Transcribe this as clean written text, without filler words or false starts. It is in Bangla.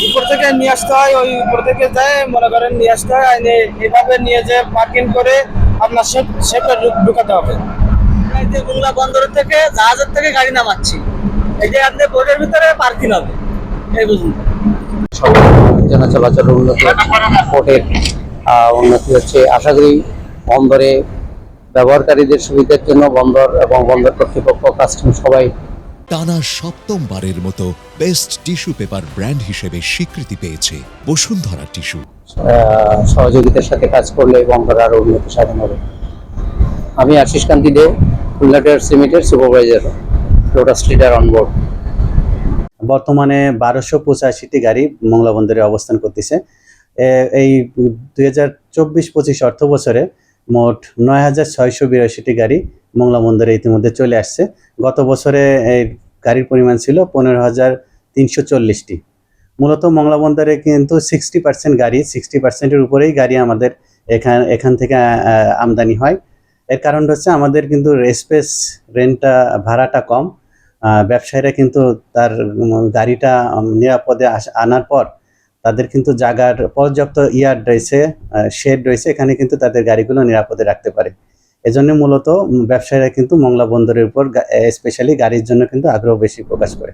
উপর থেকে নিয়ে আসতে হয়, ওই উপর থেকে যায় মনে করেন নিয়ে আসতে হয়, এনে এভাবে নিয়ে যে পার্কিং করে আপনার শেপে ঢুকাতে হবে। এই যে মোংলা বন্দরের থেকে জাহাজের থেকে গাড়ি নামাচ্ছি, এই যে আপনি বোটের ভিতরে পার্কিং হবে, এই বুঝুন। যেন চলাচল উন্নতি পোর্টের উন্নতি হচ্ছে। আশা করি বন্দরে ব্যবহারকারীদের সুবিধার জন্য বন্দর এবং বন্দর কর্তৃপক্ষ, কাস্টম সবাই টানা সপ্তমবারের মতো বেস্ট টিস্যু পেপার ব্র্যান্ড হিসেবে স্বীকৃতি পেয়েছে বসুন্ধরা টিস্যু। সহযোগিতার সাথে কাজ করলে বন্দর আরো উন্নতি সাধন হবে। আমি Ashis Kanti De, Khulna traders limited supervisor, Lotus trader onboard. বর্তমানে 1285টি গাড়ি মোংলা বন্দরে অবস্থান করতেছে। এই 2024-25 অর্থ বছরে মোট 9682টি গাড়ি মোংলা বন্দরে ইতিমধ্যে চলে আসছে। গত বছরে এই গাড়ির পরিমাণ ছিল 15340টি। মূলত মোংলা বন্দরে কিন্তু 60% গাড়ি, 60%-এর উপরেই গাড়ি আমাদের এখান থেকে আমদানি হয়। এর কারণ হচ্ছে আমাদের কিন্তু স্পেস রেন্টটা ভাড়াটা কম। ব্যবসায়ীরা কিন্তু তার গাড়িটা নিরাপদে আনার পর তাদের কিন্তু জায়গার পর্যাপ্ত ইয়ার্ড রয়েছে, শেড রয়েছে, এখানে কিন্তু তাদের গাড়িগুলো নিরাপদে রাখতে পারে। এজন্য মূলত ব্যবসায়ীরা কিন্তু মোংলা বন্দরের উপর স্পেশালি গাড়ির জন্য কিন্তু আগ্রহ বেশি প্রকাশ করে।